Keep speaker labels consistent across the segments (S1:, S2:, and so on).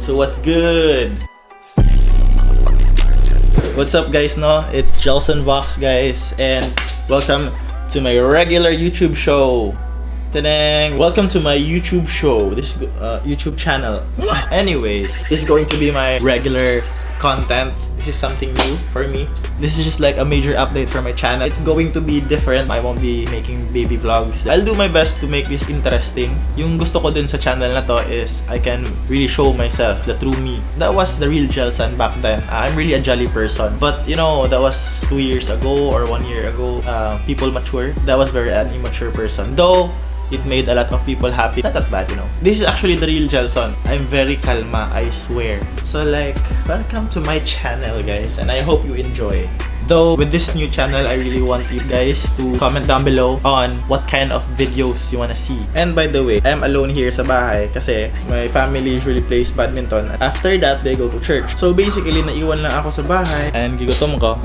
S1: So what's good? What's up guys, no? It's Gelson Box guys, and welcome to my regular YouTube show. Tanan! Welcome to my YouTube show, this YouTube channel. Anyways, this is going to be my regular content. This is something new for me. This is just like a major update for my channel. It's going to be different. I won't be making baby vlogs. I'll do my best to make this interesting. Yung gusto ko din sa channel na to is I can really show myself, the true me. That was the real Gelson back then. I'm really a jolly person. But you know, that was 2 years ago or 1 year ago. People mature. That was very an immature person. Though, it made a lot of people happy. Not that bad, you know. This is actually the real Gelson. I'm very kalma, I swear. So like, welcome to my channel guys, and I hope you enjoy. Though with this new channel, I really want you guys to comment down below on what kind of videos you wanna see. And by the way, I'm alone here sa bahay kasi my family usually plays badminton. After that, they go to church. So basically, naiwan lang ako sa bahay and gigutom ko.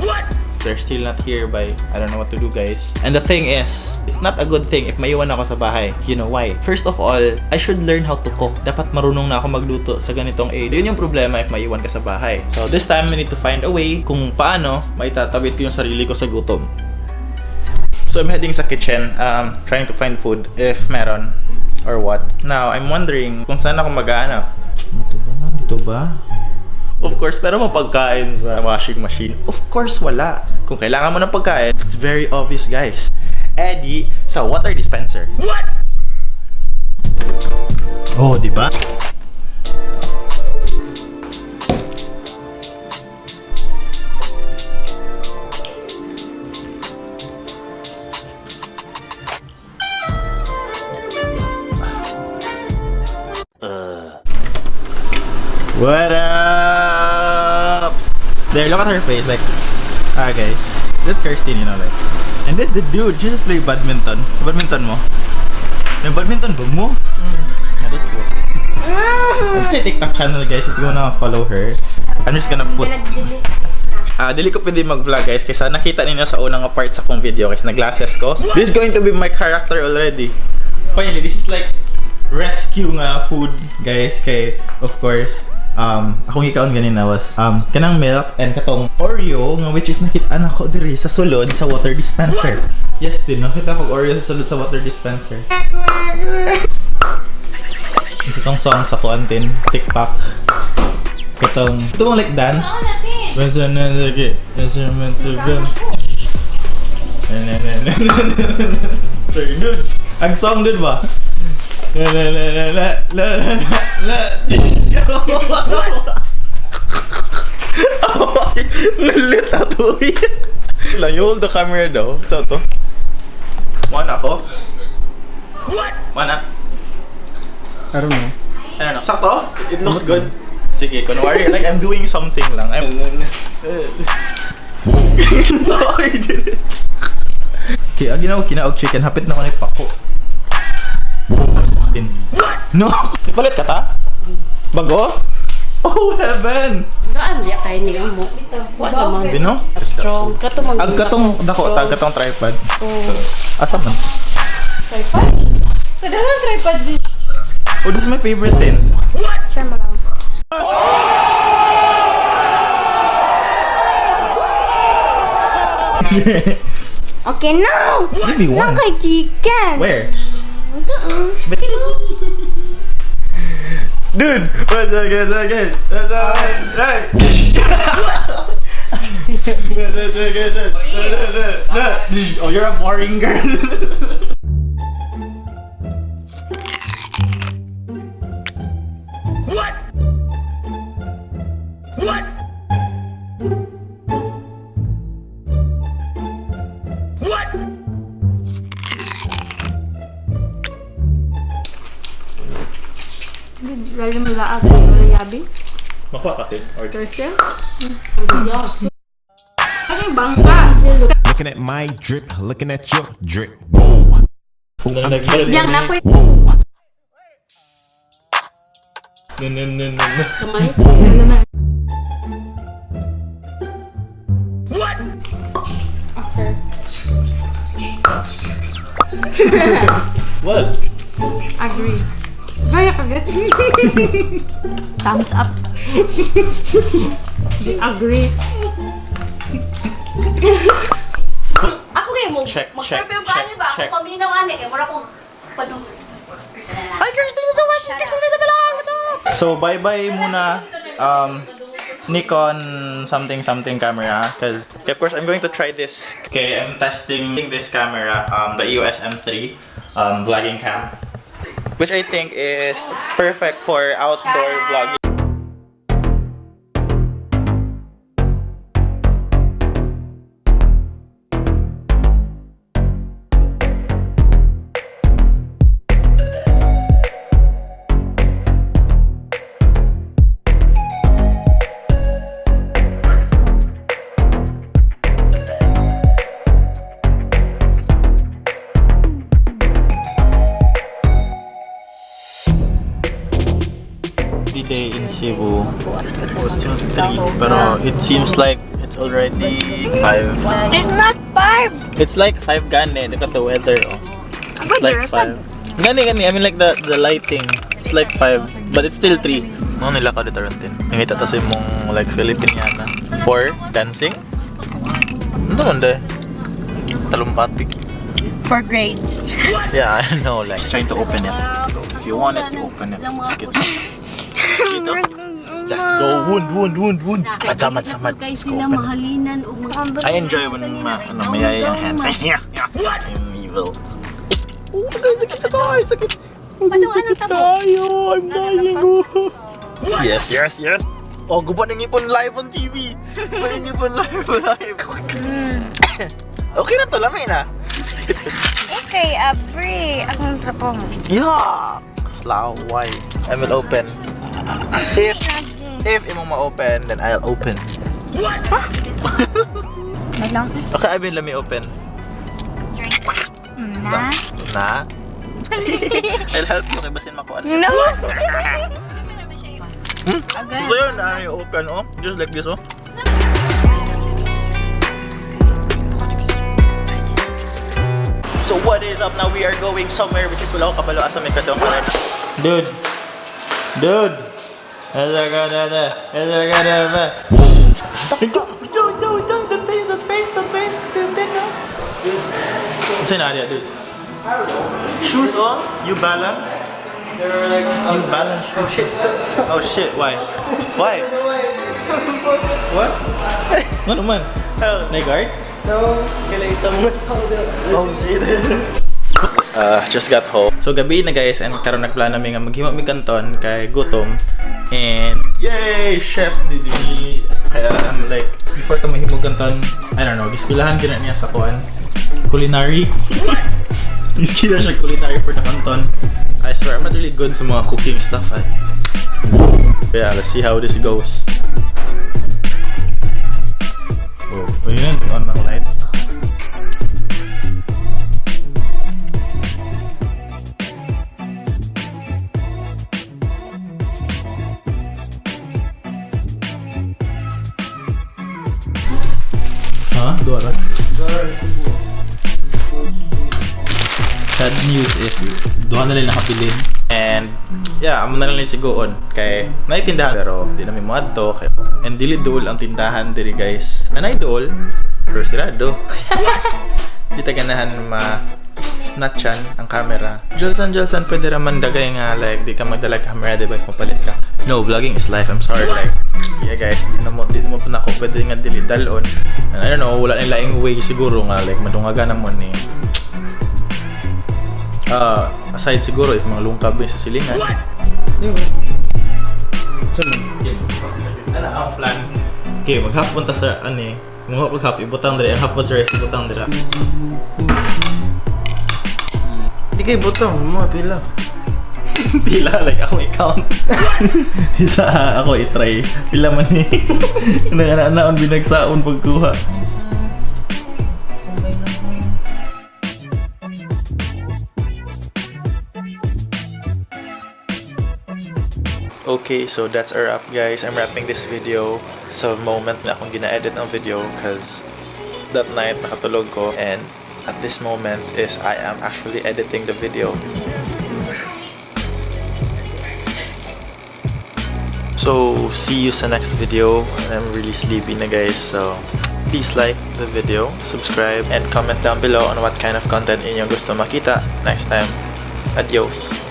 S1: They're still not here by I don't know what to do guys. And the thing is, it's not a good thing if maiwan ako sa bahay. You know why? First of all, I should learn how to cook. Dapat marunong na ako magluto sa ganitong age. Yun yung problema if maiwan ka sa bahay. So this time, we need to find a way kung paano maitatawid ko yung sarili ko sa gutom. So I'm heading sa kitchen, trying to find food if meron or what. Now, I'm wondering kung saan ako mag-aanap. Dito ba? Of course, pero mapagkain sa washing machine. Of course, wala. Kung kailangan mo ng pagkain, it's very obvious, guys. Eddie, sa water dispenser. What? Oh, di ba? What up? There, look at her face. Like, guys, this Kirsten, you know, like, and this the dude. She just play badminton. Badminton mo? May badminton ba mo? Yeah, that's cool. I'm my TikTok channel, guys. If you wanna follow her, I'm just gonna put. Dili ko pwede mag-vlog, guys, kasi nakita niyo sa unang part sa kong video, guys, na-glasses ko. This is going to be my character already. Finally, this is like rescue nga food, guys. Kay, of course. Akong ikaon ganina was kanang milk and katong Oreo nga which is nakita ko diri sa sulod sa water dispenser. Yes din, nakita ko Oreo sa sulod sa water dispenser. Itong song sa kuantin, TikTok. Katong itong like dance. Dude, ang song dun ba? Nalit na to lang. You hold the camera daw. Ito to. Mana ako? What? Mana?
S2: I don't know.
S1: Sakto? It looks good. Sige, kunwari like I'm doing something lang. Sorry, did it. Okay, ginawa kinaog chicken. Hapit na ko na ipako. No! Ipalit ka ta? Bago? Oh, heaven!
S3: Gaan ya kay niyo mo. Wala man.
S1: Bino?
S3: Strong. Katong mag.
S1: Agkatong dako, agkatong tripod.
S3: Oh.
S1: Asa man?
S3: Tripod? Kadang tripod din.
S1: Oh, this is my favorite thing.
S3: Share mo lang. Okay, now!
S1: Give me one.
S3: Kay chicken.
S1: Where? But dude, what's again? That's right. Oh, you're a boring girl. What? What? What?
S3: Lalo mo laag. Wala yabi.
S1: Makuha ka din.
S3: Thursday? Ano yung bangka?
S4: Looking at my drip, looking at your drip. Whoa.
S3: Yang na ko. Kamay?
S1: What?
S3: After.
S1: What?
S3: Agree. Gaya ka, get? Thumbs up. Di agree.
S5: Ako kayo mo,
S1: Check,
S5: mag-prepare
S1: check,
S5: ba ba?
S1: check.
S5: Kung paminaw ani, kaya wala kong panong.
S1: Hi, Kirsty! So much! Kirsty na vlog! What's up? So, bye-bye muna. Nikon something camera because of course I'm going to try this. Okay, I'm testing this camera, the EOS M3 vlogging cam, which I think is perfect for outdoor vlogging. Day in Cebu. It's still 3, pero it seems like it's already 5.
S3: It's not 5!
S1: It's like 5 gani. Look at the weather. Oh. It's like 5. Gani. I mean like the lighting. It's like 5, but it's still 3. No nila ka dito rin. Nangita kasi mong like Filipiniana. 4 dancing. Ano naman de? Talumpati.
S5: For grades.
S1: Yeah, I know. Like trying to open it. If you want it, you open it. Skit. Let's go. Wound. Madsamad.
S5: Kay sila mahalinan o mga
S1: I enjoy when mayayay ang hands. I'm evil. Oh, guys, sakit. Sakit tayo. I'm dying. Yes. Oh, guba ng ipon live on TV. Guba ng ipon live. Okay na to, lamay na.
S3: Okay, Abri. Akong trapong.
S1: Yeah. Slaway. I will open. If imong ma-open, then I'll open.
S3: Wait lang.
S1: Okay, I've been let me open. Na? I'll help you kay basin makuha.
S3: No!
S1: So yun, ano yung open, oh? Just like this, oh. So what is up now? We are going somewhere because wala ko kabalo asa may kadong kanan. Dude. What's in area, dude? Shoes on? You balance? They're like you balance shoes. Oh shit, why? Why? What? Ano man? Nag-guard?
S2: No, kailangan mo
S1: Oh shit. Just got home. So gabi na guys, and karon nagplano mi nga maghimo mi kanton kay gutom. And yay, chef Didi. Kaya I'm like before ka mahimo kanton, I don't know, giskulahan gina niya sa kuan. Culinary. Giskila siya culinary for the kanton. I swear I'm not really good sa mga cooking stuff. Yeah, let's see how this goes. Oh, yun, on ng lights. Dua lah. Sad news is duha na lang nakapilin. And yeah, amo na lang siguon kay naitindahan pero di na mi moadto kay and dili duol ang tindahan diri guys. Anay duol pero sirado. Di ta ganahan ma snatchan ang camera. Gelson, pwede raman dagay nga like di ka magdala camera di ba if mapalit ka. No, vlogging is life. I'm sorry like yeah guys, di mo pa nako pwede nga dili dalon. And I don't know, wala nila ing way siguro nga like madungaga namon ni. Aside siguro if mga lungkab sa silingan. Ano ang plan? Okay, mag-half punta sa ani. Mag-half ibutang diri, ang half sa rest ibutang dira.
S2: Di kayo butang, mga pila.
S1: Pila, like ako i-count. Isa ako i-try. Pila man ni. Naon binagsaon pagkuha. Okay, so that's a wrap guys. I'm wrapping this video sa moment na akong gina-edit ng video because that night nakatulog ko and at this moment is I am actually editing the video. So, see you sa next video. I'm really sleepy na guys, so please like the video, subscribe, and comment down below on what kind of content inyo gusto makita next time. Adios!